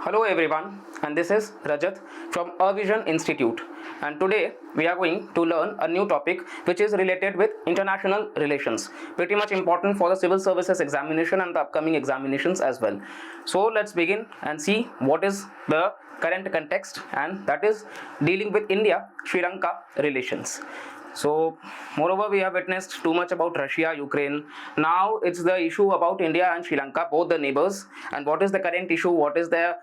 Hello everyone, and this is Rajat from Avision Institute, and today we are going to learn a new topic which is related with international relations, pretty much important for the civil services examination and the upcoming examinations as well. So let's begin and see what is the current context, and that is dealing with India-Sri Lanka relations. So, moreover, we have witnessed too much about Russia, Ukraine. Now it's the issue about India and Sri Lanka, both the neighbors, and what is the current issue, what is the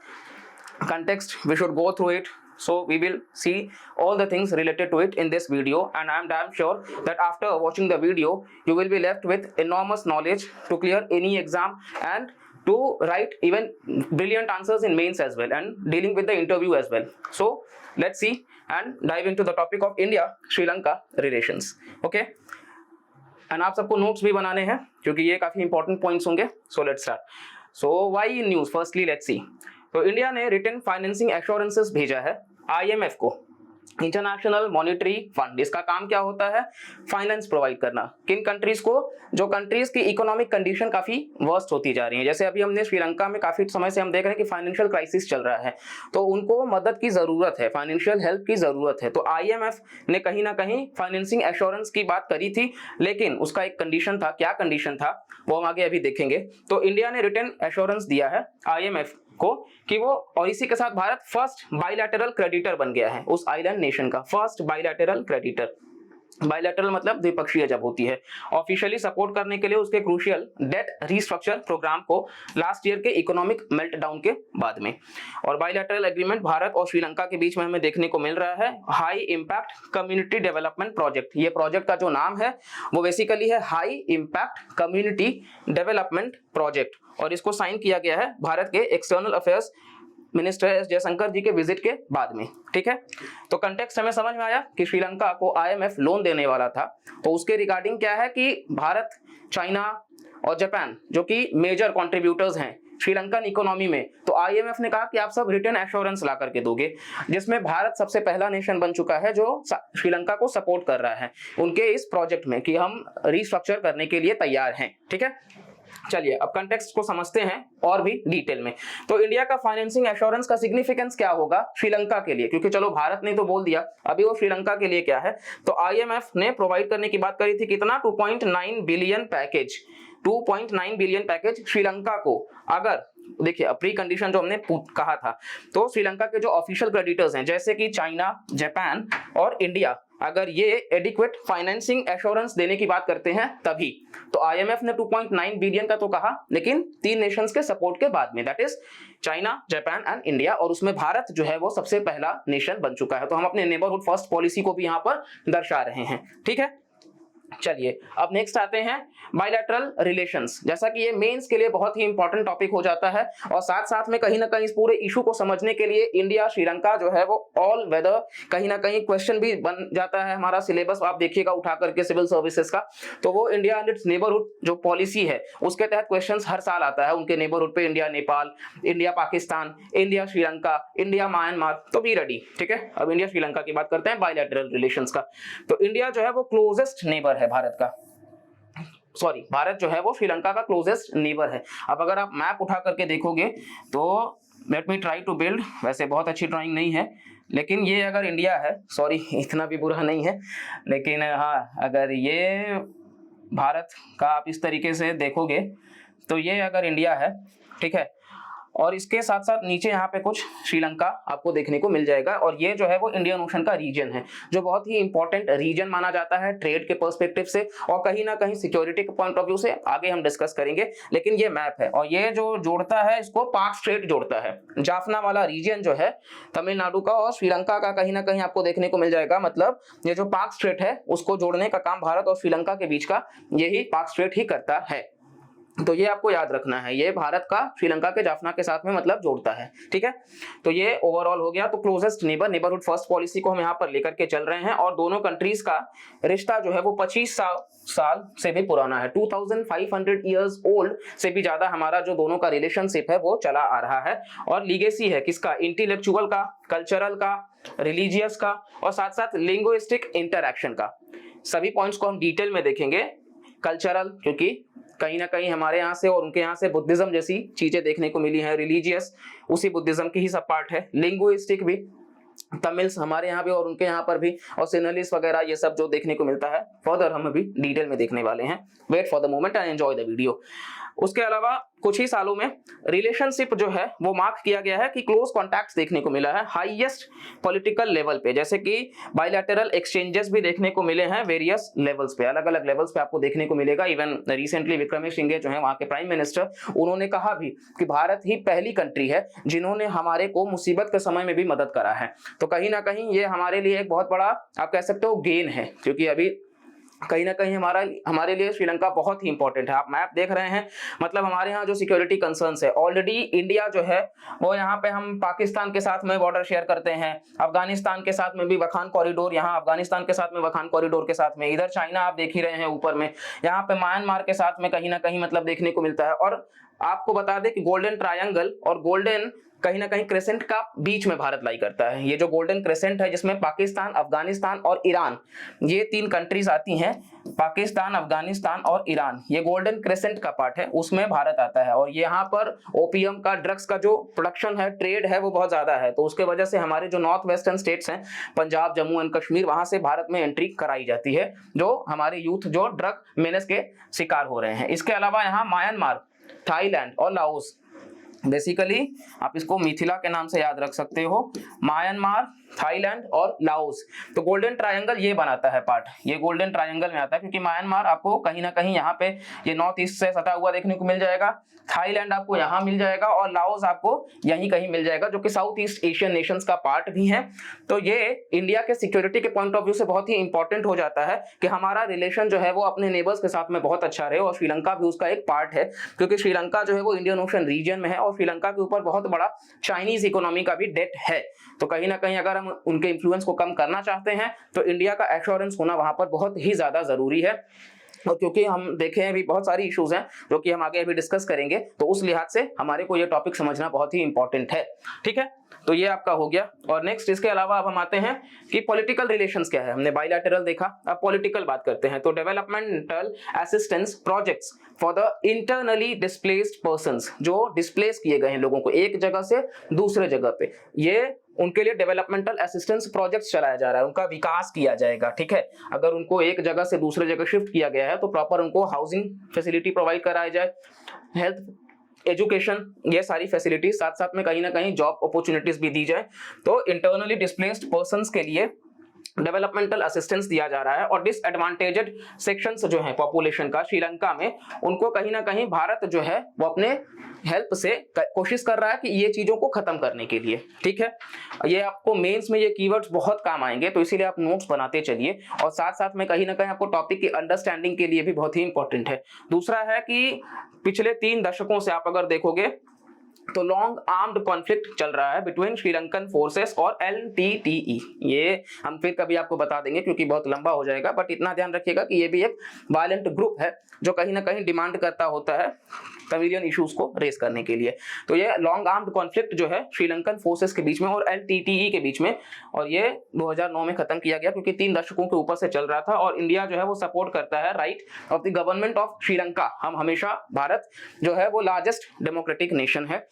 context, we should go through it. So we will see all the things related to it in this video, and I am damn sure that after watching the video, you will be left with enormous knowledge to clear any exam and to write even brilliant answers in mains as well and dealing with the interview as well. So let's see and dive into the topic of India Sri Lanka relations. Okay, and आप सबको notes भी बनाने हैं क्योंकि ये काफी important points होंगे. So let's start. So why in news, firstly let's see. तो इंडिया ने रिटर्न फाइनेंसिंग एश्योरेंसेस भेजा है आईएमएफ को, इंटरनेशनल मॉनेटरी फंड. इसका काम क्या होता है? फाइनेंस प्रोवाइड करना. किन कंट्रीज को? जो कंट्रीज की इकोनॉमिक कंडीशन काफी वर्स्ट होती जा रही है. जैसे अभी हमने श्रीलंका में काफी समय से हम देख रहे हैं कि फाइनेंशियल क्राइसिस चल रहा है, तो उनको मदद की जरूरत है, फाइनेंशियल हेल्प की जरूरत है. तो आईएमएफ ने कहीं ना कहीं फाइनेंसिंग एश्योरेंस की बात करी थी, लेकिन उसका एक कंडीशन था. क्या कंडीशन था वो हम आगे अभी देखेंगे. तो इंडिया ने रिटर्न एश्योरेंस दिया है आईएमएफ को कि वो, और इसी के साथ भारत फर्स्ट बाइलैटरल क्रेडिटर बन गया है उस आइलैंड नेशन का. First bilateral creditor. बाइलैटरल मतलब द्विपक्षीय जब होती है. ऑफिशियली सपोर्ट करने के लिए उसके क्रूशियल डेट रीस्ट्रक्चर प्रोग्राम को लास्ट ईयर के इकोनॉमिक मेल्टडाउन के बाद में. और बाइलैटरल एग्रीमेंट भारत और श्रीलंका के बीच में हमें देखने को मिल रहा है high impact community development project. ये प्रोजेक्ट का जो नाम है वो बेसिकली है high impact community development project, और इसको साइन किया गया है भारत के external affairs minister S Jaishankar ji के विजिट के बाद में. ठीक है, तो कंटेक्स्ट हमें समझ में आया कि श्रीलंका को आईएमएफ लोन देने वाला था. तो उसके रिगार्डिंग क्या है कि भारत, चाइना और जापान जो कि मेजर कंट्रीब्यूटर्स हैं श्रीलंकन इकोनॉमी में, तो आईएमएफ ने कहा कि आप सब रिटर्न एश्योरेंस ला करके दोगे, जिसमें भारत सबसे पहला नेशन बन चुका है जो श्रीलंका को सपोर्ट कर रहा है उनके इस प्रोजेक्ट में कि हम रिस्ट्रक्चर करने के लिए तैयार हैं. ठीक है, चलिए अब कंटेक्स्ट को समझते हैं और भी डिटेल में. तो इंडिया का फाइनेंसिंग एश्योरेंस का सिग्निफिकेंस क्या होगा श्रीलंका के लिए, क्योंकि चलो भारत ने तो बोल दिया, अभी वो श्रीलंका के लिए क्या है. तो आईएमएफ ने प्रोवाइड करने की बात करी थी कितना, 2.9 billion package. 2.9 billion package Sri Lanka को. अगर देखिए प्री कंडीशन जो हमने कहा था, तो श्रीलंका के जो ऑफिशियल क्रेडिटर्स हैं जैसे कि चाइना, जापान और इंडिया, अगर ये एडिक्वेट फाइनेंसिंग एश्योरेंस देने की बात करते हैं तभी. तो आईएमएफ ने 2.9 बिलियन का तो कहा, लेकिन तीन नेशंस के सपोर्ट के बाद में, that is China, Japan and India, और उसमें भारत जो है वो सबसे पहला नेशन बन चुका है. तो हम अपने नेबरहुड फर्स्ट पॉलिसी को भी यहां पर दर्शा रहे हैं. ठीक है, चलिए अब नेक्स्ट आते हैं बाइलैटरल रिलेशंस. जैसा कि ये मेंस के लिए बहुत ही इंपॉर्टेंट टॉपिक हो जाता है, और साथ साथ में कहीं ना कहीं इस पूरे इशू को समझने के लिए इंडिया श्रीलंका जो है वो ऑल वेदर कहीं ना कहीं क्वेश्चन भी बन जाता है. हमारा सिलेबस आप देखिएगा उठा करके सिविल सर्विसेज का, तो वो इंडिया एंड इट्स नेबरहुड जो पॉलिसी है उसके तहत क्वेश्चन हर साल आता है उनके नेबरहुड पे. India Nepal, India Pakistan, India Sri Lanka, India Myanmar, तो बी रेडी. ठीक है, अब इंडिया श्रीलंका की बात करते हैं बाइलैटरल रिलेशंस का. तो इंडिया जो है वो क्लोजेस्ट नेबर है भारत का, सॉरी भारत जो है वो श्रीलंका का क्लोजेस्ट नेबर है. अब अगर आप मैप उठा करके देखोगे तो let me try to build, वैसे बहुत अच्छी ड्राइंग नहीं है, लेकिन ये अगर इंडिया है, सॉरी इतना भी बुरा नहीं है, लेकिन हाँ अगर ये भारत का आप इस तरीके से देखोगे तो ये अगर इंडिया है, ठीक है, और इसके साथ साथ नीचे यहाँ पे कुछ श्रीलंका आपको देखने को मिल जाएगा. और ये जो है वो इंडियन ओशन का रीजन है, जो बहुत ही इंपॉर्टेंट रीजन माना जाता है ट्रेड के पर्सपेक्टिव से और कहीं ना कहीं सिक्योरिटी के पॉइंट ऑफ व्यू से. आगे हम डिस्कस करेंगे, लेकिन ये मैप है और ये जो जोड़ता है इसको पाक स्ट्रेट जोड़ता है. जाफना वाला रीजन जो है तमिलनाडु का और श्रीलंका का कहीं ना कहीं आपको देखने को मिल जाएगा. मतलब ये जो पाक स्ट्रेट है उसको जोड़ने का काम भारत और श्रीलंका के बीच का यही पाक स्ट्रेट ही करता है. तो ये आपको याद रखना है, ये भारत का श्रीलंका के जाफना के साथ में मतलब जोड़ता है. ठीक है, तो ये ओवरऑल हो गया. तो closest neighbour, neighbourhood first policy को हम यहाँ पर लेकर के चल रहे हैं, और दोनों कंट्रीज का रिश्ता जो है वो 25 साल से भी पुराना है. 2500 ईयर्स ओल्ड से भी ज्यादा हमारा जो दोनों का रिलेशनशिप है वो चला आ रहा है. और लीगेसी है किसका? इंटेलेक्चुअल का, कल्चरल का, रिलीजियस का, और साथ साथ लिंग्विस्टिक इंटरैक्शन का. सभी पॉइंट्स को हम डिटेल में देखेंगे. कल्चरल, क्योंकि कहीं ना कहीं हमारे यहाँ से और उनके यहाँ से बुद्धिज्म जैसी चीजें देखने को मिली हैं, रिलीजियस उसी बुद्धिज्म की ही सब पार्ट है, लिंग्विस्टिक भी तमिल्स हमारे यहाँ भी और उनके यहाँ पर भी, और सिनलिस वगैरह ये सब जो देखने को मिलता है फर्दर हम अभी डिटेल में देखने वाले हैं। Wait for the moment and enjoy the video. उसके अलावा कुछ ही सालों में रिलेशनशिप जो है वो मार्क किया गया है कि क्लोज कॉन्टैक्ट्स देखने को मिला है हाईएस्ट पॉलिटिकल लेवल पे, जैसे कि बायलैटरल एक्सचेंजेस भी देखने को मिले हैं वेरियस लेवल्स पे, अलग अलग लेवल्स पे आपको देखने को मिलेगा। इवन रिसेंटली विक्रमसिंघे जो है वहां के प्राइम मिनिस्टर, उन्होंने कहा भी कि भारत ही पहली कंट्री है जिन्होंने हमारे को मुसीबत के समय में भी मदद करा है। तो कहीं ना कहीं ये हमारे लिए एक बहुत बड़ा आप कह सकते हो गेन है, क्योंकि अभी कहीं ना कहीं हमारे लिए श्रीलंका बहुत ही इंपॉर्टेंट है। आप मैप देख रहे हैं, मतलब हमारे यहाँ जो सिक्योरिटी कंसर्न्स है, ऑलरेडी इंडिया जो है वो यहाँ पे हम पाकिस्तान के साथ में बॉर्डर शेयर करते हैं, अफगानिस्तान के साथ में भी वखान कॉरिडोर, यहाँ अफगानिस्तान के साथ में वखान कॉरिडोर के साथ में, इधर चाइना आप देख ही रहे हैं ऊपर में, यहाँ पे म्यांमार के साथ में कहीं ना कहीं मतलब देखने को मिलता है। और आपको बता दें कि गोल्डन ट्रायंगल और गोल्डन कहीं ना कहीं क्रेसेंट का बीच में भारत लाई करता है। ये जो गोल्डन क्रेसेंट है जिसमें पाकिस्तान, अफगानिस्तान और ईरान, ये 3 कंट्रीज आती हैं, पाकिस्तान, अफगानिस्तान और ईरान, ये गोल्डन क्रेसेंट का पार्ट है, उसमें भारत आता है। और यहाँ पर ओपीएम का, ड्रग्स का जो प्रोडक्शन है, ट्रेड है, वो बहुत ज्यादा है। तो उसके वजह से हमारे जो नॉर्थ वेस्टर्न स्टेट्स हैं, पंजाब, जम्मू एंड कश्मीर, वहां से भारत में एंट्री कराई जाती है, जो हमारे यूथ जो ड्रग मेनेस के शिकार हो रहे हैं। इसके अलावा यहाँ म्यांमार, थाईलैंड और लाओस, बेसिकली आप इसको मिथिला के नाम से याद रख सकते हो, म्यांमार, थाईलैंड और लाओस। तो गोल्डन ट्रायंगल ये बनाता है पार्ट, ये गोल्डन ट्रायंगल में आता है, क्योंकि म्यांमार आपको कहीं ना कहीं यहाँ पे ये नॉर्थ ईस्ट से सटा हुआ देखने को मिल जाएगा, थाईलैंड आपको यहाँ मिल जाएगा और लाओस आपको यहीं कहीं मिल जाएगा, जो कि साउथ ईस्ट एशियन नेशंस का पार्ट भी है। तो ये इंडिया के सिक्योरिटी के पॉइंट ऑफ व्यू से बहुत ही इंपॉर्टेंट हो जाता है कि हमारा रिलेशन जो है वो अपने नेबर्स के साथ में बहुत अच्छा रहे, और श्रीलंका भी उसका एक पार्ट है, क्योंकि श्रीलंका जो है वो इंडियन ओशन रीजन में है और श्रीलंका के ऊपर बहुत बड़ा चाइनीज इकोनॉमी का भी डेट है। तो कहीं ना कहीं अगर हम उनके इन्फ्लुएंस को कम करना चाहते हैं तो इंडिया का एश्योरेंस होना वहां पर बहुत ही ज्यादा जरूरी है। और क्योंकि हम देखें अभी बहुत सारी इश्यूज हैं जो कि हम आगे अभी डिस्कस करेंगे, तो उस लिहाज से हमारे को ये टॉपिक समझना बहुत ही इंपॉर्टेंट है। ठीक है, तो ये आपका हो गया। और नेक्स्ट इसके अलावा अब हम आते हैं कि पॉलिटिकल रिलेशंस क्या है। हमने बायलैटरल देखा, अब पॉलिटिकल बात करते हैं। तो developmental assistance projects for the internally displaced persons, जो डिस्प्लेस किए गए हैं लोगों को एक जगह से दूसरे जगह पे, ये उनके लिए डेवलपमेंटल असिस्टेंस प्रोजेक्ट्स चलाया जा रहा है, उनका विकास किया जाएगा। ठीक है, अगर उनको एक जगह से दूसरे जगह शिफ्ट किया गया है तो प्रॉपर उनको हाउसिंग फैसिलिटी प्रोवाइड कराया जाए, हेल्थ, एजुकेशन, ये सारी फैसिलिटीज, साथ साथ में कहीं ना कहीं जॉब अपॉर्चुनिटीज भी दी जाए। तो इंटरनली डिस्प्लेस्ड पर्संस के लिए डेवलपमेंटल असिस्टेंस दिया जा रहा है। और डिसएडवांटेजेड सेक्शंस जो हैं पॉपुलेशन का श्रीलंका में, उनको कहीं ना कहीं भारत जो है वो अपने हेल्प से कोशिश कर रहा है कि ये चीजों को खत्म करने के लिए। ठीक है, ये आपको मेंस में ये कीवर्ड्स बहुत काम आएंगे, तो इसीलिए आप नोट्स बनाते चलिए, और साथ साथ में कहीं ना कहीं आपको टॉपिक की अंडरस्टैंडिंग के लिए भी बहुत ही इंपॉर्टेंट है। दूसरा है कि पिछले 3 दशकों से आप अगर देखोगे तो लॉन्ग आर्म्ड कॉन्फ्लिक्ट चल रहा है बिटवीन श्रीलंकन फोर्सेस और LTTE। ये हम फिर कभी आपको बता देंगे क्योंकि बहुत लंबा हो जाएगा, बट इतना ध्यान रखिएगा कि ये भी एक वायलेंट ग्रुप है जो कहीं ना कहीं डिमांड करता होता है तमिलियन इश्यूज को रेस करने के लिए। तो ये लॉन्ग आर्म्ड कॉन्फ्लिक्ट जो है श्रीलंकन फोर्सेस के बीच में और LTTE के बीच में, और ये 2009 में खत्म किया गया क्योंकि 3 दशकों के ऊपर से चल रहा था। और इंडिया जो है वो सपोर्ट करता है right of the government of Sri Lanka. हम हमेशा, भारत जो है वो लार्जेस्ट डेमोक्रेटिक नेशन है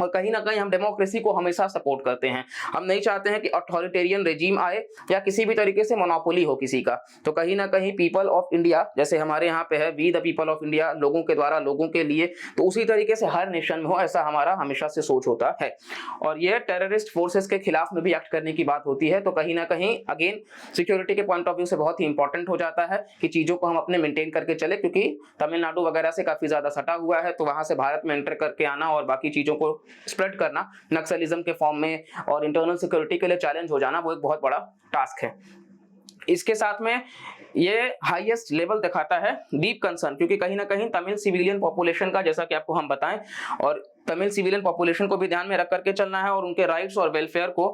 और कहीं ना कहीं हम डेमोक्रेसी को हमेशा सपोर्ट करते हैं। हम नहीं चाहते हैं कि अथॉरिटेरियन रेजिम आए या किसी भी तरीके से मोनोपोली हो किसी का। तो कहीं ना कहीं पीपल ऑफ इंडिया, जैसे हमारे यहाँ पे है we the people of India, लोगों के द्वारा लोगों के लिए, तो उसी तरीके से हर नेशन में हो, ऐसा हमारा हमेशा से सोच होता है। और ये टेररिस्ट फोर्सेस के खिलाफ में भी एक्ट करने की बात होती है। तो कहीं ना कहीं अगेन सिक्योरिटी के पॉइंट ऑफ व्यू से बहुत ही इंपॉर्टेंट हो जाता है कि चीजों को हम अपने मेंटेन करके चले, क्योंकि तमिलनाडु वगैरह से काफी ज्यादा सटा हुआ है, तो वहां से भारत में एंटर करके आना और बाकी चीजों को स्प्रेड करना नक्सलिज्म के फॉर्म में और इंटरनल सिक्योरिटी के लिए चैलेंज हो जाना, वो एक बहुत बड़ा टास्क है। इसके साथ में ये हाईएस्ट लेवल दिखाता है डीप कंसर्न, क्योंकि कहीं ना कहीं तमिल सिविलियन पॉपुलेशन का, जैसा कि आपको हम बताएं, और तमिल सिविलियन पॉपुलेशन को भी ध्यान में रख करके चलना है और उनके राइट्स और वेलफेयर को,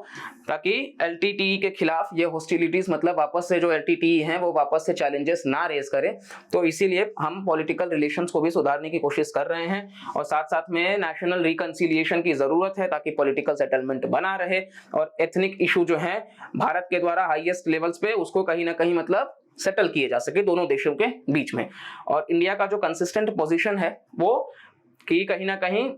ताकि LTTE के खिलाफ ये हॉस्टिलिटीज, मतलब वापस से जो LTTE हैं वो वापस से चैलेंजेस ना रेज करें। तो इसीलिए हम पॉलिटिकल रिलेशंस को भी सुधारने की कोशिश कर रहे हैं और साथ साथ में नेशनल रिकंसिलिएशन की जरूरत है ताकि पॉलिटिकल सेटलमेंट बना रहे और एथनिक इशू जो है भारत के द्वारा हाईएस्ट लेवल्स पे, उसको कहीं ना कहीं मतलब सेटल किए जा सके दोनों देशों के बीच में। और इंडिया का जो कंसिस्टेंट पोजीशन है वो कि कहीं ना कहीं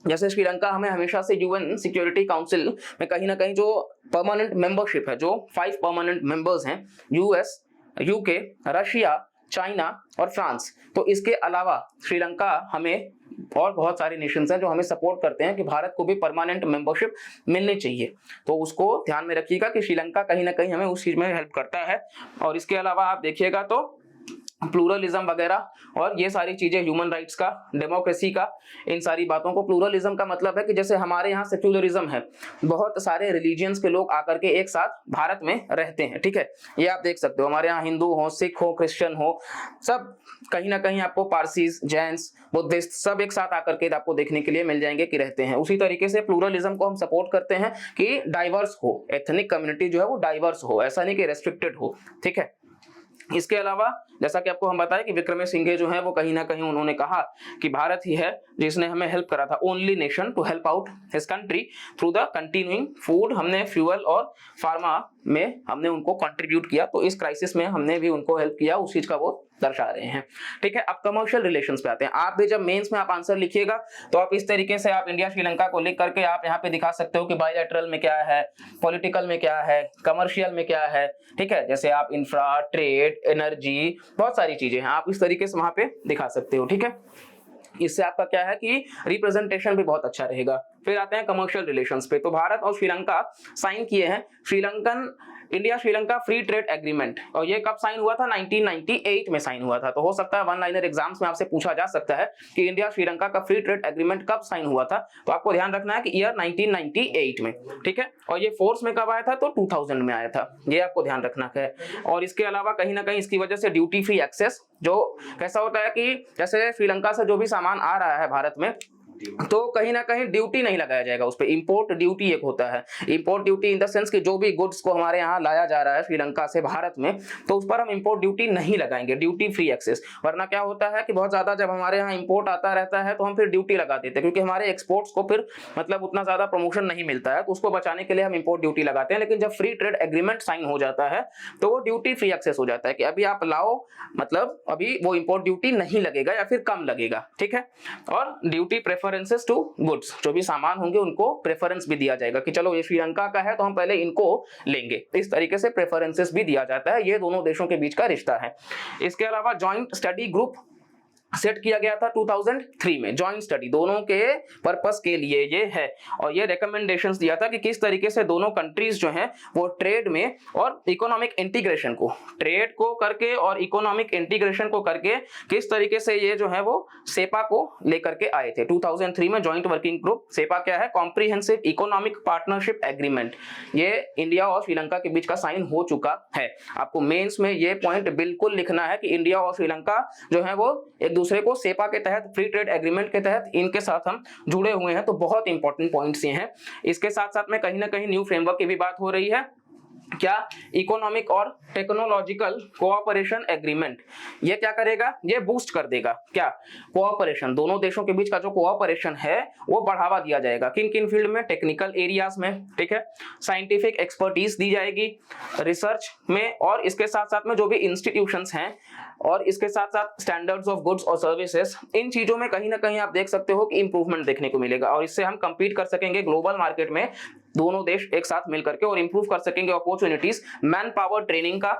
जैसे श्रीलंका हमें हमेशा से यूएन सिक्योरिटी काउंसिल में कहीं ना कहीं जो परमानेंट मेंबरशिप है, जो 5 परमानेंट मेंबर्स हैं, यूएस, यूके, रशिया, चाइना और फ्रांस, तो इसके अलावा श्रीलंका हमें और बहुत सारे नेशंस हैं जो हमें सपोर्ट करते हैं कि भारत को भी परमानेंट मेंबरशिप मिलनी चाहिए। तो उसको ध्यान में रखिएगा कि श्रीलंका कहीं ना कहीं हमें उस चीज में हेल्प करता है। और इसके अलावा आप देखिएगा तो प्लूरलिज्म वगैरह और ये सारी चीजें, ह्यूमन राइट्स का, डेमोक्रेसी का, इन सारी बातों को, प्लूरलिज्म का मतलब है कि जैसे हमारे यहाँ सेक्युलरिज्म है, बहुत सारे रिलीजियंस के लोग आकर के एक साथ भारत में रहते हैं, ठीक है। ये आप देख सकते हो, हमारे यहाँ हिंदू हो, सिख हो, क्रिश्चियन हो, सब कहीं ना कहीं आपको पारसीज, जैन्स, बुद्धिस्ट सब एक साथ आकर के आपको देखने के लिए मिल जाएंगे कि रहते हैं। उसी तरीके से प्लूरलिज्म को हम सपोर्ट करते हैं कि डाइवर्स हो, एथनिक कम्युनिटी जो है वो डाइवर्स हो, ऐसा नहीं कि रेस्ट्रिक्टेड हो, ठीक है। इसके अलावा जैसा कि आपको हम बताएं कि विक्रम सिंघे जो है वो कहीं ना कहीं उन्होंने कहा कि भारत ही है जिसने हमें हेल्प करा था, only nation to help out his country through the continuing food, हमने फ्यूल और फार्मा में हमने उनको कंट्रीब्यूट किया, तो इस क्राइसिस में हमने भी उनको हेल्प किया, उस चीज का वो दर्शा रहे हैं, ठीक है। अब कमर्शियल रिलेशंस पे आते हैं। आप भी जब मेंस में आप आंसर लिखिएगा तो आप इस तरीके से आप इंडिया श्रीलंका को लिख करके आप यहाँ पे दिखा सकते हो कि बायलैटरल में क्या है, पॉलिटिकल में क्या है, कमर्शियल में क्या है, ठीक है। जैसे आप इंफ्रा, ट्रेड, एनर्जी, बहुत सारी चीजें हैं, आप इस तरीके से वहां पे दिखा सकते हो, ठीक है। इससे आपका क्या है कि रिप्रेजेंटेशन भी बहुत अच्छा रहेगा। फिर आते हैं कमर्शियल रिलेशंस पे। तो भारत और श्रीलंका साइन किए हैं Sri Lankan India Sri Lanka free trade agreement, और ये कब साइन हुआ था? 1998 में साइन हुआ था। तो हो सकता है वन लाइनर एग्जाम्स में आपसे पूछा जा सकता है कि इंडिया श्रीलंका का फ्री ट्रेड एग्रीमेंट कब साइन हुआ था, तो आपको ध्यान रखना है कि ईयर 1998 में, ठीक है। और ये फोर्स में कब आया था? तो 2000 में आया था, ये आपको ध्यान रखना है। और इसके अलावा कहीं ना कहीं इसकी वजह से ड्यूटी फ्री एक्सेस, जो कैसा होता है कि जैसे श्रीलंका से जो भी सामान आ रहा है भारत में, तो कहीं ना कहीं ड्यूटी नहीं लगाया जाएगा उस पे। इंपोर्ट ड्यूटी एक होता है, import duty in the sense कि जो भी गुड्स को हमारे यहाँ लाया जा रहा है श्रीलंका से भारत में, तो उस पर हम इंपोर्ट ड्यूटी नहीं लगाएंगे, ड्यूटी फ्री एक्सेस। वरना क्या होता है कि बहुत ज्यादा जब हमारे यहाँ इंपोर्ट आता रहता है तो हम फिर ड्यूटी लगा देते हैं, क्योंकि हमारे एक्सपोर्ट्स को फिर मतलब उतना ज्यादा प्रमोशन नहीं मिलता है, तो उसको बचाने के लिए हम इंपोर्ट ड्यूटी लगाते हैं। लेकिन जब फ्री ट्रेड एग्रीमेंट साइन हो जाता है तो वो ड्यूटी फ्री एक्सेस हो जाता है कि अभी आप लाओ, मतलब अभी वो इंपोर्ट ड्यूटी नहीं लगेगा या फिर कम लगेगा, ठीक है। और ड्यूटी प्रेफरेंसेस टू गुड्स, जो भी सामान होंगे उनको प्रेफरेंस भी दिया जाएगा कि चलो ये श्रीलंका का है तो हम पहले इनको लेंगे, इस तरीके से प्रेफरेंसेस भी दिया जाता है। ये दोनों देशों के बीच का रिश्ता है। इसके अलावा जॉइंट स्टडी ग्रुप सेट किया गया था 2003 में, जॉइंट स्टडी दोनों के पर्पस के लिए ये है। और ये रिकमेंडेशंस दिया था कि किस तरीके से दोनों कंट्रीज जो हैं वो ट्रेड में और इकोनॉमिक इंटीग्रेशन को, ट्रेड को करके और इकोनॉमिक इंटीग्रेशन को करके किस तरीके से ये जो है वो सेपा को लेकर के आए थे। 2003 में जॉइंट वर्किंग ग्रुप, सेपा क्या है? कॉम्प्रिहेंसिव इकोनॉमिक पार्टनरशिप एग्रीमेंट, ये इंडिया और श्रीलंका के बीच का साइन हो चुका है। आपको मेंस में ये पॉइंट बिल्कुल लिखना है कि इंडिया और श्रीलंका जो है वो एक दूसरे को सेपा के तहत, फ्री ट्रेड एग्रीमेंट के तहत इनके साथ हम जुड़े हुए हैं। तो बहुत इंपॉर्टेंट पॉइंट्स ये हैं। इसके साथ साथ में कहीं ना कहीं न्यू फ्रेमवर्क की भी बात हो रही है। क्या? इकोनॉमिक और टेक्नोलॉजिकल कोऑपरेशन एग्रीमेंट। ये क्या करेगा? ये बूस्ट कर देगा क्या? कोऑपरेशन, दोनों देशों के बीच का जो कोऑपरेशन है वो बढ़ावा दिया जाएगा। किन किन फील्ड में? टेक्निकल एरियाज में, ठीक है, साइंटिफिक एक्सपर्टीज दी जाएगी रिसर्च में, और इसके साथ साथ में जो भी इंस्टीट्यूशंस हैं, और इसके साथ साथ स्टैंडर्ड्स ऑफ गुड्स और सर्विसेज, इन चीजों में कहीं ना कहीं आप देख सकते हो कि इंप्रूवमेंट देखने को मिलेगा। और इससे हम कंपीट कर सकेंगे ग्लोबल मार्केट में, दोनों देश एक साथ मिलकर के, और इंप्रूव कर सकेंगे अपॉर्चुनिटीज, मैन पावर ट्रेनिंग का,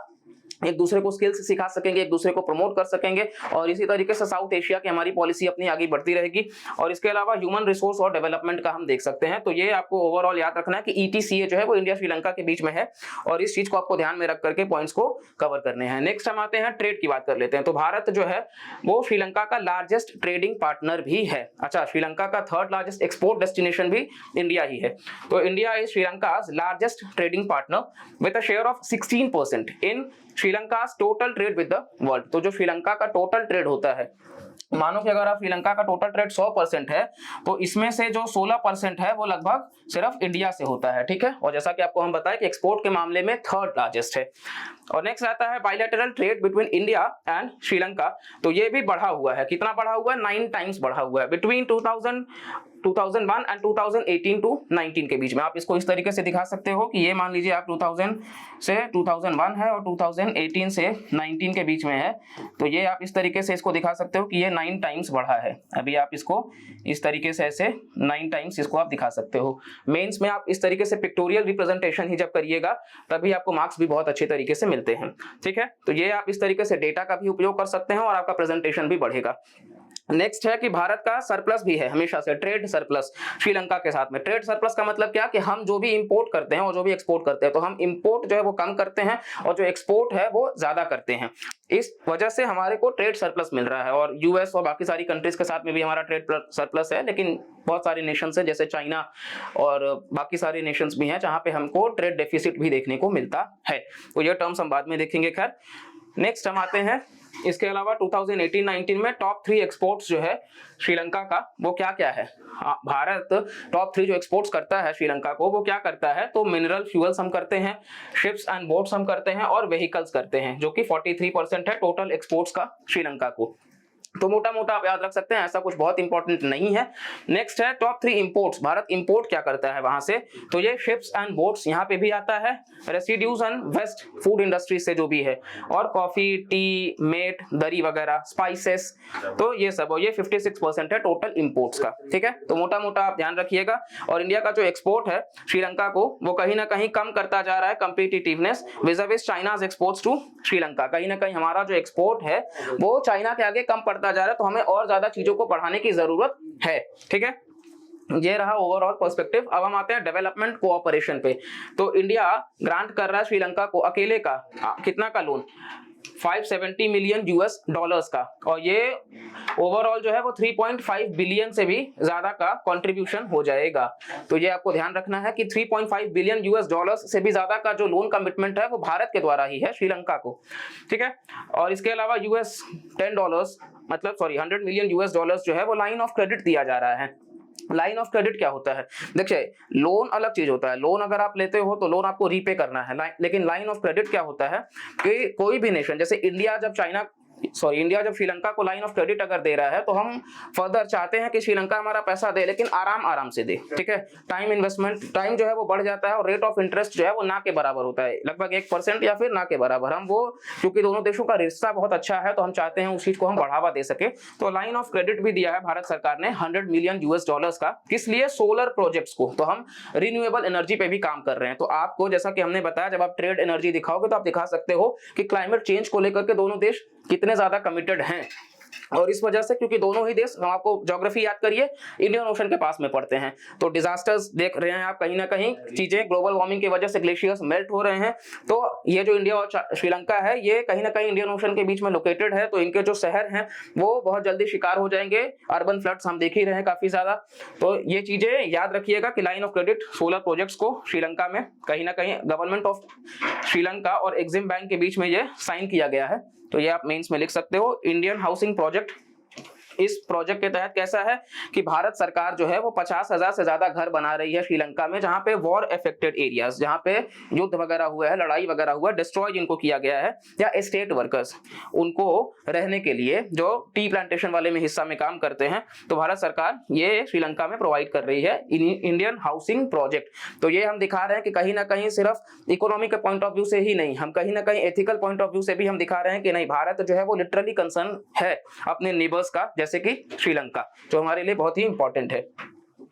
एक दूसरे को स्किल्स सिखा सकेंगे, एक दूसरे को प्रमोट कर सकेंगे। और इसी तरीके से साउथ एशिया की हमारी पॉलिसी अपनी आगे बढ़ती रहेगी। और इसके अलावा ह्यूमन रिसोर्स और डेवलपमेंट का हम देख सकते हैं। तो ये आपको ओवरऑल याद रखना है कि ETCA जो है वो इंडिया श्रीलंका के बीच में है, और इस चीज को आपको ध्यान में रख करके पॉइंट्स को कवर करने हैं। नेक्स्ट हम आते हैं ट्रेड की बात कर लेते हैं। तो भारत जो है वो श्रीलंका का लार्जेस्ट ट्रेडिंग पार्टनर भी है। अच्छा, श्रीलंका का थर्ड लार्जेस्ट एक्सपोर्ट डेस्टिनेशन भी इंडिया ही है। तो India is Sri Lanka largest trading partner with a share of 16% in Sri Lanka total trade with the world. तो जो श्रीलंका का टोटल ट्रेड होता है, मानो कि अगर आप श्रीलंका का टोटल ट्रेड 100% है, तो इसमें से जो 16% है वो लगभग सिर्फ इंडिया से होता है, ठीक है। और जैसा कि आपको हम बताएं कि एक्सपोर्ट के मामले में थर्ड लार्जेस्ट है। और नेक्स्ट आता है bilateral trade between India and Sri Lanka. तो ये भी बढ़ा हुआ है। कितना बढ़ा हुआ है? 9 टाइम्स बढ़ा हुआ है। बिटवीन 2001 एंड 2018 टू 19 के बीच में। आप इसको इस तरीके से दिखा सकते हो कि ये मान लीजिए आप 2000 से 2001 है और 2018 से 19 के बीच में है, तो ये आप इस तरीके से इसको दिखा सकते हो कि ये 9 टाइम्स बढ़ा है। अभी आप इसको इस तरीके से ऐसे 9 टाइम्स इसको आप दिखा सकते हो। मेंस में आप इस तरीके से पिक्टोरियल रिप्रेजेंटेशन ही जब करिएगा तभी आपको मार्क्स भी बहुत अच्छे तरीके से मिलते हैं, ठीक है। तो ये आप इस तरीके से डेटा का भी उपयोग कर सकते हैं और आपका प्रेजेंटेशन भी बढ़ेगा। नेक्स्ट है कि भारत का सरप्लस भी है हमेशा से, ट्रेड सरप्लस श्रीलंका के साथ में। ट्रेड सरप्लस का मतलब क्या कि हम जो भी इंपोर्ट करते हैं और जो भी एक्सपोर्ट करते हैं, तो हम इंपोर्ट जो है वो कम करते हैं और जो एक्सपोर्ट है वो ज्यादा करते हैं। इस वजह से हमारे को ट्रेड सरप्लस मिल रहा है। और यूएस और बाकी सारी कंट्रीज के साथ में भी हमारा ट्रेड सरप्लस है, लेकिन बहुत सारे नेशंस हैं जैसे चाइना और बाकी सारे नेशंस भी हैं जहां पे हमको ट्रेड डेफिसिट भी देखने को मिलता है। तो ये टर्म्स हम बाद में देखेंगे। खैर नेक्स्ट हम आते हैं, इसके अलावा 2018-19 में टॉप 3 एक्सपोर्ट्स जो है श्रीलंका का वो क्या क्या है। भारत टॉप 3 जो एक्सपोर्ट्स करता है श्रीलंका को वो क्या करता है, तो मिनरल फ्यूल्स हम करते हैं, शिप्स एंड बोट्स हम करते हैं और व्हीकल्स करते हैं, जो कि 43% है टोटल एक्सपोर्ट्स का श्रीलंका को। तो मोटा मोटा आप याद रख सकते हैं, ऐसा कुछ बहुत इंपॉर्टेंट नहीं है। नेक्स्ट है टॉप 3 इंपोर्ट्स। भारत इंपोर्ट क्या करता है वहां से, तो ये शिप्स एंड बोट्स यहाँ पे भी आता है, residues and waste food industry से जो भी है, और कॉफी, टी, मेट, दरी वगैरह, स्पाइसेस, तो ये सब, और ये 56% है टोटल इंपोर्ट्स का, ठीक है। तो मोटा मोटा आप ध्यान रखिएगा। और इंडिया का जो एक्सपोर्ट है श्रीलंका को वो कहीं ना कहीं कम करता जा रहा है competitiveness vis China's exports to Sri Lanka. कहीं ना कहीं हमारा जो एक्सपोर्ट है वो चाइना के आगे कम पड़ता जा रहा है, तो हमें और ज्यादा चीजों को बढ़ाने की जरूरत है, ठीक है। ये रहा ओवरऑल पर्सपेक्टिव। अब हम आते हैं डेवलपमेंट कोऑपरेशन पे। तो इंडिया ग्रांट कर रहा है श्रीलंका को अकेले का कितना का लोन, 570 मिलियन यूएस डॉलर्स का, और ये ओवरऑल जो है वो 3.5 बिलियन से भी ज्यादा का कंट्रीब्यूशन हो जाएगा। तो ये आपको ध्यान रखना है कि 3.5 बिलियन यूएस डॉलर्स से भी ज्यादा का जो लोन कमिटमेंट है वो भारत के द्वारा ही है श्रीलंका को, ठीक है। और इसके अलावा $100 मिलियन यूएस डॉलर्स जो है वो लाइन ऑफ क्रेडिट दिया जा रहा है। लाइन ऑफ क्रेडिट क्या होता है, देखिए लोन अलग चीज होता है। लोन अगर आप लेते हो तो लोन आपको रीपे करना है, लेकिन लाइन ऑफ क्रेडिट क्या होता है कि कोई भी नेशन, जैसे इंडिया जब श्रीलंका को लाइन ऑफ क्रेडिट अगर दे रहा है तो हम फर्दर चाहते हैं कि श्रीलंका हमारा पैसा दे, लेकिन आराम से दे, ठीक है। टाइम इन्वेस्टमेंट, टाइम जो है वो बढ़ जाता है और रेट ऑफ इंटरेस्ट जो है वो ना के बराबर होता है, लगभग 1% या फिर ना के बराबर। हम वो, क्योंकि दोनों देशों का रिश्ता बहुत अच्छा है तो हम चाहते हैं उस चीज को हम बढ़ावा दे सके। तो लाइन ऑफ क्रेडिट भी दिया है भारत सरकार ने 100 मिलियन यूएस डॉलर्स का। किस लिए, सोलर प्रोजेक्ट्स को। तो हम रिन्यूएबल एनर्जी पे भी काम कर रहे हैं। तो आपको जैसा कि हमने बताया, जब आप ट्रेड एनर्जी दिखाओगे तो आप दिखा सकते हो कि क्लाइमेट चेंज को लेकर के दोनों देश कितने ज्यादा कमिटेड हैं। और इस वजह से, क्योंकि दोनों ही देश, हम आपको ज्योग्राफी याद करिए, इंडियन ओशन के पास में पड़ते हैं, तो डिजास्टर्स देख रहे हैं आप कहीं ना कहीं, चीजें ग्लोबल वार्मिंग की वजह से ग्लेशियर्स मेल्ट हो रहे हैं। तो ये जो इंडिया और श्रीलंका है ये कहीं ना कहीं इंडियन ओशन के बीच में लोकेटेड है, तो इनके जो शहर हैं वो बहुत जल्दी शिकार हो जाएंगे। अर्बन फ्लड्स हम देख ही रहे हैं काफी ज्यादा। तो ये चीजें याद रखिएगा कि line of credit solar projects को श्रीलंका में कहीं ना कहीं गवर्नमेंट ऑफ श्रीलंका और एक्सिम बैंक के बीच में ये साइन किया गया है। तो ये आप मेंस में लिख सकते हो। इंडियन हाउसिंग प्रोजेक्ट, इस प्रोजेक्ट के तहत कैसा है कि भारत सरकार जो है वो 50,000 से ज्यादा घर बना रही है श्रीलंका में, जहां पे वॉर अफेक्टेड एरियाज, जहां पे युद्ध वगैरह हुआ है, लड़ाई वगैरह हुआ, डिस्ट्रॉय जिनको किया गया है, या स्टेट वर्कर्स, उनको रहने के लिए जो टी प्लांटेशन वाले में हिस्सा में काम करते हैं, तो भारत सरकार ये श्रीलंका में प्रोवाइड कर रही है इंडियन हाउसिंग प्रोजेक्ट। तो ये हम दिखा रहे हैं कि कहीं ना कहीं सिर्फ इकोनॉमी के पॉइंट ऑफ व्यू से ही नहीं, हम कहीं ना कहीं एथिकल पॉइंट ऑफ व्यू से भी हम दिखा रहे हैं कि नहीं, भारत जो है वो लिटरली कंसर्न है अपने नेबर्स का, जैसे कि श्रीलंका, जो हमारे लिए बहुत ही इंपॉर्टेंट है,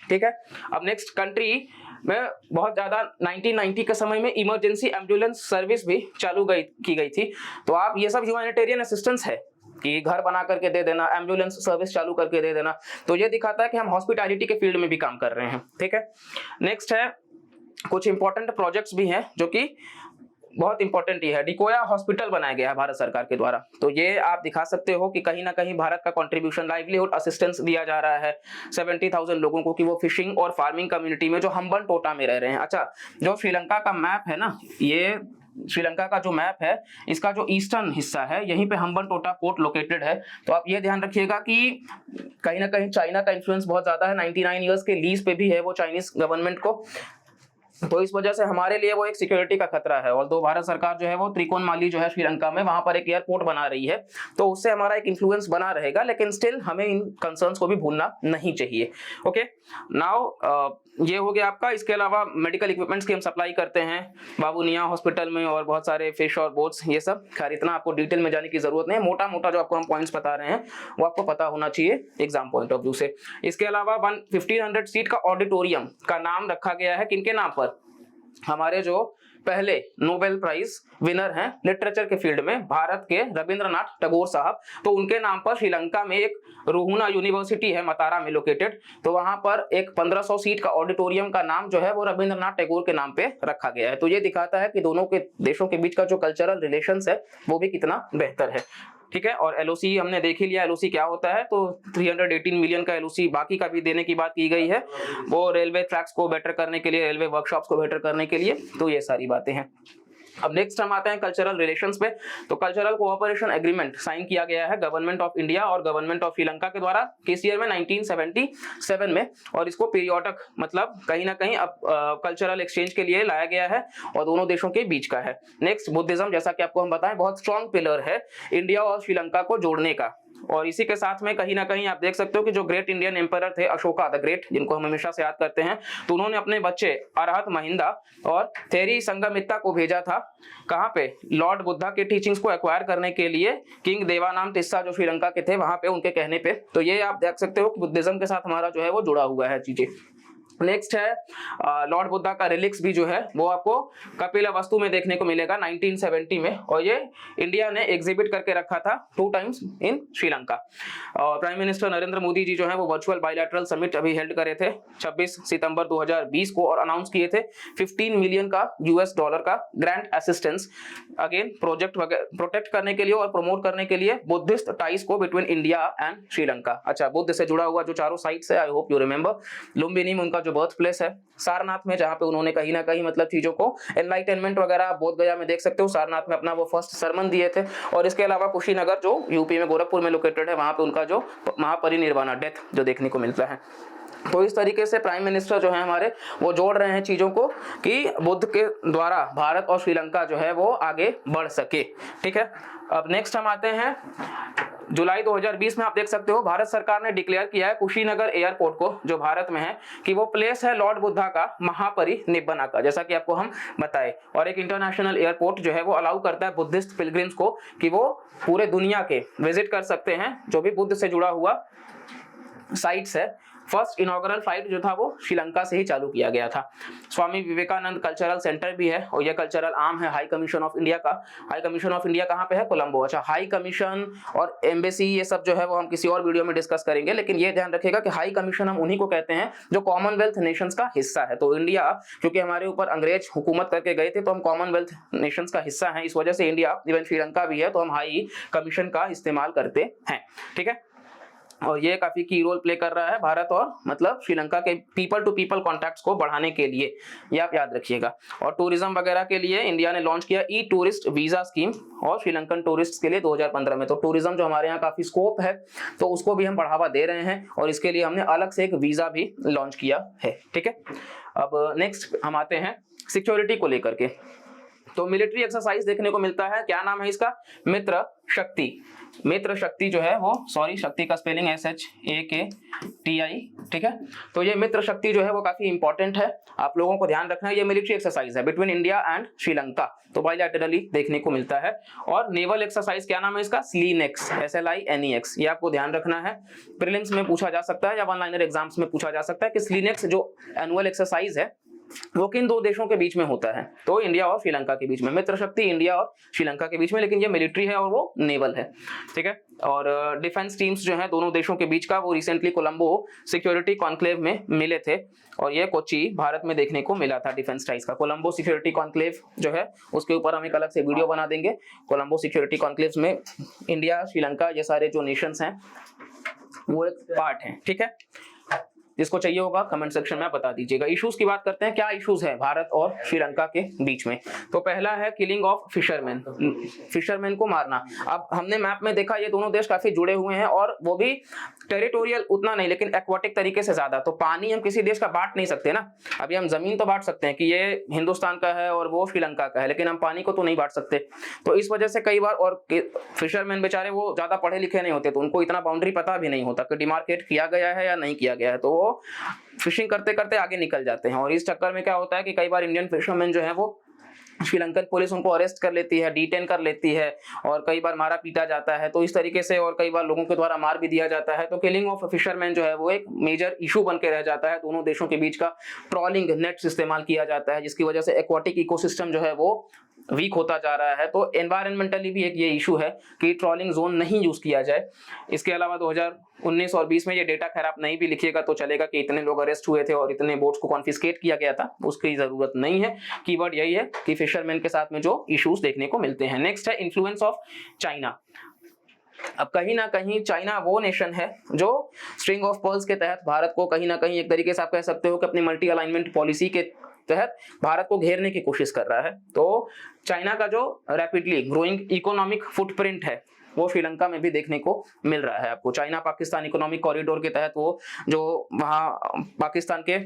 ठीक है। अब नेक्स्ट कंट्री में बहुत ज्यादा 1990 के समय में इमरजेंसी एम्बुलेंस सर्विस भी चालू की गई थी। तो आप ये सब ह्यूमैनिटेरियन असिस्टेंस है कि घर बना करके दे देना, एम्बुलेंस सर्विस चालू करके दे देना। तो ये दिखाता है कि हम हॉस्पिटैलिटी के फील्ड में भी काम कर रहे हैं, ठीक है। नेक्स्ट है, कुछ इंपॉर्टेंट प्रोजेक्ट्स भी हैं जो कि बहुत इंपॉर्टेंट ही है। डिकोया हॉस्पिटल बनाया गया है भारत सरकार के द्वारा। तो ये आप दिखा सकते हो कि कहीं ना कहीं भारत का कंट्रीब्यूशन, लाइवलीहुड असिस्टेंस दिया जा रहा है 70,000 लोगों को कि वो फिशिंग और फार्मिंग कम्युनिटी में जो हम्बन टोटा में रह रहे हैं। अच्छा, जो श्रीलंका का मैप है ना, ये श्रीलंका का जो मैप है, इसका जो ईस्टर्न हिस्सा है, यहीं पे हम्बन टोटा पोर्ट लोकेटेड है। तो आप ये ध्यान रखिएगा कि कहीं ना कहीं चाइना का इन्फ्लुएंस बहुत ज्यादा है। 99 ईयर्स के लीज पे भी है वो चाइनीज गवर्नमेंट को। तो इस वजह से हमारे लिए वो एक सिक्योरिटी का खतरा है। और दो भारत सरकार जो है वो त्रिकोणमाली जो है श्रीलंका में, वहां पर एक एयरपोर्ट बना रही है, तो उससे हमारा एक इन्फ्लुएंस बना रहेगा, लेकिन स्टिल हमें इन कंसर्न्स को भी भूलना नहीं चाहिए। ओके, नाउ ये हो गया आपका। इसके अलावा मेडिकल इक्विपमेंट्स की हम सप्लाई करते हैं बाबूनिया हॉस्पिटल में, और बहुत सारे फिश और बोट्स, ये सब। खैर इतना आपको डिटेल में जाने की जरूरत नहीं है, मोटा मोटा जो आपको हम पॉइंट्स बता रहे हैं वो आपको पता होना चाहिए एग्जाम पॉइंट ऑफ व्यू से। इसके अलावा 1500 सीट का ऑडिटोरियम का नाम रखा गया है किनके नाम पर? हमारे जो पहले नोबेल प्राइज विनर हैं लिटरेचर के फील्ड में, भारत के रविंद्रनाथ टैगोर साहब, तो उनके नाम पर श्रीलंका में एक रुहुना यूनिवर्सिटी है मतारा में लोकेटेड, तो वहां पर एक 1500 सीट का ऑडिटोरियम का नाम जो है वो रविंद्रनाथ टैगोर के नाम पे रखा गया है। तो ये दिखाता है कि दोनों के देशों के बीच का जो कल्चरल रिलेशंस है वो भी कितना बेहतर है। ठीक है, और एलओसी हमने देख ही लिया एलओसी क्या होता है। तो 318 मिलियन का एलओसी बाकी का भी देने की बात की गई है, वो रेलवे ट्रैक्स को बेटर करने के लिए, रेलवे वर्कशॉप्स को बेटर करने के लिए। तो ये सारी बातें हैं। अब नेक्स्ट हम आते हैं कल्चरल रिलेशंस पे। तो कल्चरल कोऑपरेशन एग्रीमेंट साइन किया गया है गवर्नमेंट ऑफ इंडिया और गवर्नमेंट ऑफ श्रीलंका के द्वारा किस ईयर में? 1977 में। और इसको पीरियोडिक मतलब कहीं ना कहीं अब कल्चरल एक्सचेंज के लिए लाया गया है और दोनों देशों के बीच का है। नेक्स्ट, बुद्धिज्म, जैसा कि आपको हम बताएं बहुत स्ट्रॉन्ग पिलर है इंडिया और श्रीलंका को जोड़ने का। और इसी के साथ में कहीं ना कहीं आप देख सकते हो कि जो ग्रेट इंडियन एम्परर थे अशोका द ग्रेट, जिनको हम हमेशा से याद करते हैं, तो उन्होंने अपने बच्चे अरहत महिंदा और थेरी संगमित्ता को भेजा था कहां पे? लॉर्ड बुद्धा के टीचिंग्स को एक्वायर करने के लिए किंग देवानाम तिस्सा जो श्रीलंका के थे वहां पे, उनके कहने पे। तो ये आप देख सकते हो कि बुद्धिज्म के साथ हमारा जो है वो जुड़ा हुआ है चीजें। नेक्स्ट है लॉर्ड बुद्धा का रिलिक्स भी जो है वो आपको कपिलवस्तु में देखने को मिलेगा 1970 में, और ये इंडिया ने एग्जिबिट करके रखा था 2 टाइम्स इन श्रीलंका। और प्राइम मिनिस्टर नरेंद्र मोदी जी जो है वो वर्चुअल बायलैटरल समिट अभी हेल्ड करे थे 26 सितंबर 2020 को, और अनाउंस किए थे 15 मिलियन का US डॉलर का grant assistance again project protect करने के लिए और प्रमोट करने के लिए बुद्धिस्ट टाइज को बिटवीन इंडिया एंड श्रीलंका। अच्छा, बुद्ध से जुड़ा हुआ जो चारों साइट्स है, I hope you remember, Lumbini में उनका बर्थ प्लेस है, सारनाथ में जहां पे उन्होंने कहीं ना कहीं मतलब चीजों को एनलाइटनमेंट वगैरह, बोध गया में देख सकते हो, सारनाथ में अपना वो फर्स्ट सरमन दिए थे। और इसके अलावा कुशीनगर जो यूपी में गोरखपुर में लोकेटेड है, वहां पे उनका जो महापरिनिर्वाण डेथ जो देखने को मिलता है। तो इस तरीके से प्राइम मिनिस्टर जो है हमारे वो जोड़ रहे हैं चीजों को कि बुद्ध के द्वारा भारत और श्रीलंका जो है वो आगे बढ़ सके। ठीक है, अब नेक्स्ट हम आते हैं जुलाई 2020 में। आप देख सकते हो भारत सरकार ने डिक्लेयर किया है कुशीनगर एयरपोर्ट को, जो भारत में है, कि वो प्लेस है लॉर्ड बुद्धा का महापरिनिब्बन का, जैसा कि आपको हम बताए। और एक इंटरनेशनल एयरपोर्ट जो है वो अलाउ करता है बुद्धिस्ट पिलग्रिम्स को कि वो पूरे दुनिया के विजिट कर सकते हैं जो भी बुद्ध से जुड़ा हुआ साइट्स है। फर्स्ट इनॉग्रल फ्लाइट जो था वो श्रीलंका से ही चालू किया गया था। स्वामी विवेकानंद कल्चरल सेंटर भी है, और ये कल्चरल आर्म है हाई कमीशन ऑफ इंडिया का। हाई कमीशन ऑफ इंडिया कहाँ पे है? कोलंबो। अच्छा, हाई कमीशन और एम्बेसी ये सब जो है वो हम किसी और वीडियो में डिस्कस करेंगे, लेकिन ये ध्यान रखिएगा कि हाई कमीशन हम उन्हीं को कहते हैं जो कॉमनवेल्थ नेशंस का हिस्सा है। तो इंडिया क्योंकि हमारे ऊपर अंग्रेज हुकूमत करके गए थे, तो हम कॉमनवेल्थ नेशंस का हिस्सा है, इस वजह से इंडिया इवन श्रीलंका भी है, तो हम हाई कमीशन का इस्तेमाल करते हैं। ठीक है, और ये काफी की रोल प्ले कर रहा है भारत और मतलब श्रीलंका के पीपल टू पीपल कॉन्टैक्ट्स को बढ़ाने के लिए, ये आप याद रखिएगा। और टूरिज्म वगैरह के लिए इंडिया ने लॉन्च किया ई टूरिस्ट वीजा स्कीम और श्रीलंकन टूरिस्ट के लिए 2015 में। तो टूरिज्म जो हमारे यहाँ काफी स्कोप है, तो उसको भी हम बढ़ावा दे रहे हैं, और इसके लिए हमने अलग से एक वीजा भी लॉन्च किया है। ठीक है, अब नेक्स्ट हम आते हैं सिक्योरिटी को लेकर के। तो मिलिट्री एक्सरसाइज देखने को मिलता है, क्या नाम है इसका? मित्र शक्ति। मित्र शक्ति जो है वो, सॉरी शक्ति का स्पेलिंग SHAKTI। ठीक है, तो ये मित्र शक्ति जो है वो काफी इंपॉर्टेंट है, आप लोगों को ध्यान रखना है। ये मिलिट्री एक्सरसाइज है बिटवीन इंडिया एंड श्रीलंका, तो बायलैटरली देखने को मिलता है। और नेवल एक्सरसाइज क्या नाम है इसका? SLINEX, SLINEX, ये आपको ध्यान रखना है। प्रीलिम्स में पूछा जा सकता है या वन लाइनर एग्जाम्स में पूछा जा सकता है कि SLINEX जो एनुअल एक्सरसाइज है वो किन दो देशों के बीच में होता है? तो इंडिया और श्रीलंका के बीच में। मित्र शक्ति इंडिया और श्रीलंका के बीच में, लेकिन ये मिलिट्री है और वो नेवल है। ठीक है, और डिफेंस टीम्स जो है दोनों देशों के बीच का, वो रिसेंटली कोलंबो सिक्योरिटी कॉन्क्लेव में मिले थे, और ये कोच्चि भारत में देखने को मिला था डिफेंस टाइज का। कोलंबो सिक्योरिटी कॉन्क्लेव जो है उसके ऊपर हम एक अलग से वीडियो बना देंगे। कोलंबो सिक्योरिटी कॉन्क्लेव में इंडिया, श्रीलंका, ये सारे जो नेशंस हैं वो एक पार्ट है। ठीक है, जिसको चाहिए होगा कमेंट सेक्शन में बता दीजिएगा। इश्यूज की बात करते हैं, क्या इश्यूज है भारत और श्रीलंका के बीच में। तो पहला है किलिंग ऑफ फिशरमैन, फिशरमैन को मारना। अब हमने मैप में देखा ये दोनों देश काफी जुड़े हुए हैं, और वो भी टेरिटोरियल उतना नहीं लेकिन एक्वाटिक तरीके से ज्यादा। तो पानी हम किसी देश का बांट नहीं सकते ना। अभी हम जमीन तो बांट सकते हैं कि ये हिंदुस्तान का है और वो श्रीलंका का है, लेकिन हम पानी को तो नहीं बांट सकते। तो इस वजह से कई बार, और फिशरमैन बेचारे वो ज्यादा पढ़े लिखे नहीं होते, तो उनको इतना बाउंड्री पता भी नहीं होता कि डिमार्केट किया गया है या नहीं किया गया है, तो वो फिशिंग करते करते आगे निकल जाते हैं। और इस चक्कर में क्या होता है कि कई बार इंडियन फिशरमैन जो है वो, श्रीलंकन पुलिस उनको अरेस्ट कर लेती है, डिटेन कर लेती है, और कई बार मारा पीटा जाता है। तो इस तरीके से, और कई बार लोगों के द्वारा मार भी दिया जाता है। तो किलिंग ऑफ फिशरमैन जो है वो एक मेजर इशू बन के रह जाता है। दोनों देशों के बीच का ट्रॉलिंग नेट्स इस्तेमाल किया जाता है, जिसकी वजह से एक्वाटिक इकोसिस्टम जो है वो वीक होता जा रहा है। तो एनवायरमेंटली भी एक ये इशू है कि ट्रॉलिंग जोन नहीं यूज किया जाए। इसके अलावा 2019 और 20 में ये डेटा, खैर आप नहीं भी लिखिएगा तो चलेगा, कि इतने लोग अरेस्ट हुए थे और इतने बोट्स को कॉन्फिस्केट किया गया था, उसकी जरूरत नहीं है। कीवर्ड यही है कि फिशरमैन के साथ में जो इश्यूज देखने को मिलते हैं। नेक्स्ट है इन्फ्लुएंस ऑफ चाइना। अब कहीं ना कहीं चाइना वो नेशन है जो स्ट्रिंग ऑफ पर्ल्स के तहत भारत को कहीं ना कहीं, एक तरीके से आप कह सकते हो कि अपनी मल्टी अलाइनमेंट पॉलिसी के तहत भारत को घेरने की कोशिश कर रहा है। तो चाइना का जो रैपिडली ग्रोइंग इकोनॉमिक फुटप्रिंट है वो श्रीलंका में भी देखने को मिल रहा है आपको। चाइना पाकिस्तान इकोनॉमिक कॉरिडोर के तहत वो जो वहाँ पाकिस्तान के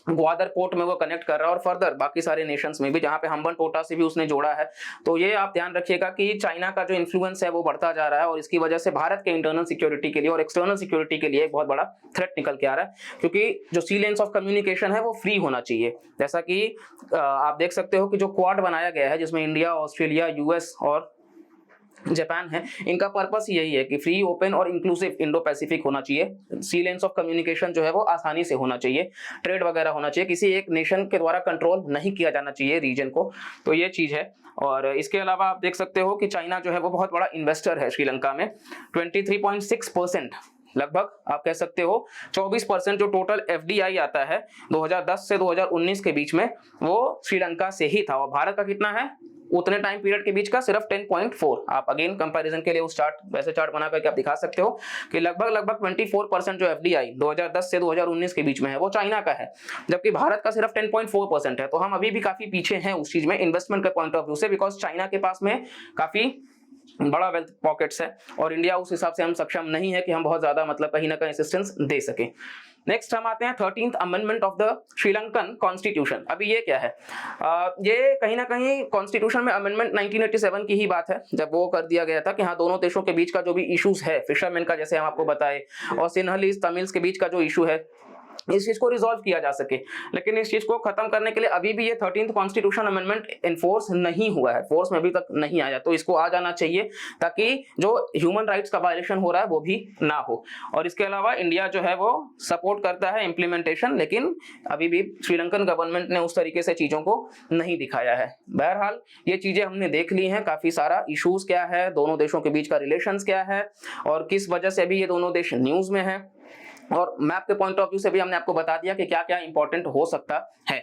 ग्वादर पोर्ट में वो कनेक्ट कर रहा है, और फर्दर बाकी सारे नेशंस में भी, जहां पे हम्बन टोटा से भी उसने जोड़ा है। तो ये आप ध्यान रखिएगा कि चाइना का जो इन्फ्लुएंस है वो बढ़ता जा रहा है, और इसकी वजह से भारत के इंटरनल सिक्योरिटी के लिए और एक्सटर्नल सिक्योरिटी के लिए एक बहुत बड़ा थ्रेट निकल के आ रहा है। क्योंकि जो सी लेन्स ऑफ कम्युनिकेशन है वो फ्री होना चाहिए। जैसा कि आप देख सकते हो कि जो क्वाड बनाया गया है, जिसमें इंडिया, ऑस्ट्रेलिया, यूएस और जापान है, इनका पर्पस यही है कि फ्री, ओपन और इंक्लूसिव इंडो पैसिफिक होना चाहिए। सी लेन्स ऑफ कम्युनिकेशन जो है वो आसानी से होना चाहिए, ट्रेड वगैरह होना चाहिए, किसी एक नेशन के द्वारा कंट्रोल नहीं किया जाना चाहिए रीजन को। तो ये चीज है। और इसके अलावा आप देख सकते हो कि चाइना जो है वो बहुत बड़ा इन्वेस्टर है श्रीलंका में। 23.6%, लगभग आप कह सकते हो 24% जो टोटल एफडीआई आता है 2010 से 2019 के बीच में, वो श्रीलंका से ही था। और भारत का कितना है उतने टाइम पीरियड के बीच का? सिर्फ 10.4। आप अगेन कंपैरिजन के लिए उस चार्ट, वैसे चार्ट बना करके आप दिखा सकते हो कि लगभग 24% जो एफडीआई 2010 से 2019 के बीच में है वो चाइना का है, जबकि भारत का सिर्फ 10.4% है। तो हम अभी भी काफी पीछे हैं उस चीज में इन्वेस्टमेंट के पॉइंट ऑफ व्यू से, बिकॉज चाइना के पास में काफी बड़ा वेल्थ पॉकेट्स है, और इंडिया उस हिसाब से हम सक्षम नहीं है कि हम बहुत ज्यादा मतलब कहीं ना कहीं असिस्टेंस दे सके। नेक्स्ट हम आते हैं 13th amendment of the Sri Lankan constitution. अभी ये क्या है? ये कहीं ना कहीं कॉन्स्टिट्यूशन में अमेंडमेंट 1987 की ही बात है, जब वो कर दिया गया था कि हाँ, दोनों देशों के बीच का जो भी इश्यूज है फिशरमैन का, जैसे हम आपको बताए, और सिन्हलीज तमिल्स के बीच का जो इशू है, इस चीज को रिजॉल्व किया जा सके। लेकिन इस चीज को खत्म करने के लिए अभी भी ये 13th कॉन्स्टिट्यूशन अमेंडमेंट एनफोर्स नहीं हुआ है, फोर्स में अभी तक नहीं आया। तो इसको आ जाना चाहिए ताकि जो ह्यूमन राइट्स का वायलेशन हो रहा है वो भी ना हो। और इसके अलावा इंडिया जो है वो सपोर्ट करता है इम्प्लीमेंटेशन, लेकिन अभी भी श्रीलंकन गवर्नमेंट ने उस तरीके से चीजों को नहीं दिखाया है। बहरहाल ये चीजें हमने देख ली हैं, काफी सारा इश्यूज क्या है, दोनों देशों के बीच का रिलेशंस क्या है, और किस वजह से अभी ये दोनों देश न्यूज में है, और मैप के पॉइंट ऑफ व्यू से भी हमने आपको बता दिया कि क्या क्या इंपॉर्टेंट हो सकता है।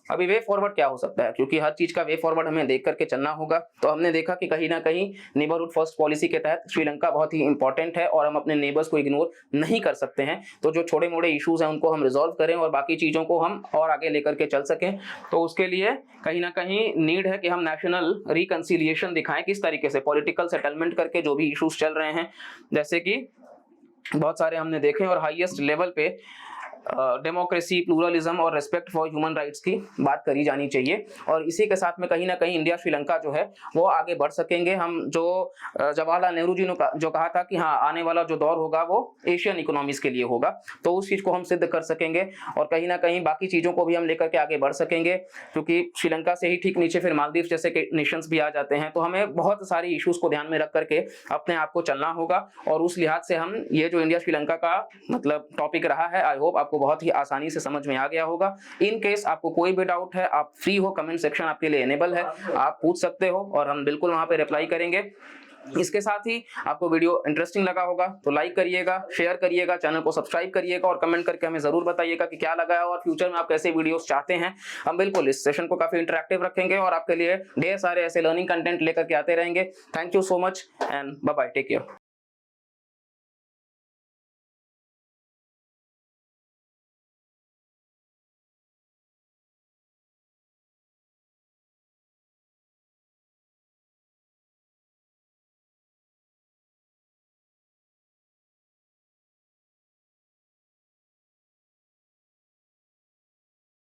अभी वे फॉरवर्ड क्या हो सकता है, क्योंकि हर चीज का वे फॉरवर्ड हमें देख करके चलना होगा। तो हमने देखा कि कहीं ना कहीं नेबरहुड फर्स्ट पॉलिसी के तहत श्रीलंका बहुत ही इंपॉर्टेंट है, और हम अपने नेबर्स को इग्नोर नहीं कर सकते हैं। तो जो छोटे मोटे इश्यूज हैं उनको हम रिजॉल्व करें, और बाकी चीजों को हम और आगे लेकर के चल सकें। तो उसके लिए कहीं ना कहीं नीड है कि हम नेशनल रिकंसिलिएशन दिखाएं, किस तरीके से पॉलिटिकल सेटलमेंट करके जो भी इश्यूज चल रहे हैं, जैसे कि बहुत सारे हमने देखे, और हाईएस्ट लेवल पे डेमोक्रेसी, प्लूरलिज्म और रेस्पेक्ट फॉर ह्यूमन राइट्स की बात करी जानी चाहिए। और इसी के साथ में कहीं ना कहीं इंडिया श्रीलंका जो है वो आगे बढ़ सकेंगे। हम जो जवाहरलाल नेहरू जी ने जो कहा था कि हाँ, आने वाला जो दौर होगा वो एशियन इकोनॉमीज के लिए होगा, तो उस चीज को हम सिद्ध कर सकेंगे, और कहीं ना कहीं बाकी चीजों को भी हम लेकर के आगे बढ़ सकेंगे। क्योंकि श्रीलंका से ही ठीक नीचे फिर मालदीव जैसे के नेशंस भी आ जाते हैं। तो हमें बहुत सारी इश्यूज को ध्यान में रख करके अपने आप को चलना होगा, और उस लिहाज से हम ये जो इंडिया श्रीलंका का मतलब टॉपिक रहा है, आई होप आपको बहुत ही आसानी से समझ में आ गया होगा। इन केस आपको कोई भी डाउट है, आप फ्री हो, कमेंट सेक्शन आपके लिए एनेबल है, आप पूछ सकते हो और हम बिल्कुल वहां पे रिप्लाई करेंगे। इसके साथ ही आपको वीडियो इंटरेस्टिंग लगा होगा तो लाइक करिएगा, शेयर करिएगा, चैनल को सब्सक्राइब करिएगा, और कमेंट करके हमें जरूर बताइएगा कि क्या लगा है और फ्यूचर में आप कैसे वीडियोस चाहते हैं। हम बिल्कुल इस सेशन को काफी इंटरेक्टिव रखेंगे और आपके लिए ढेर सारे ऐसे लर्निंग कंटेंट लेकर के आते रहेंगे। Thank you so much and bye bye, take care.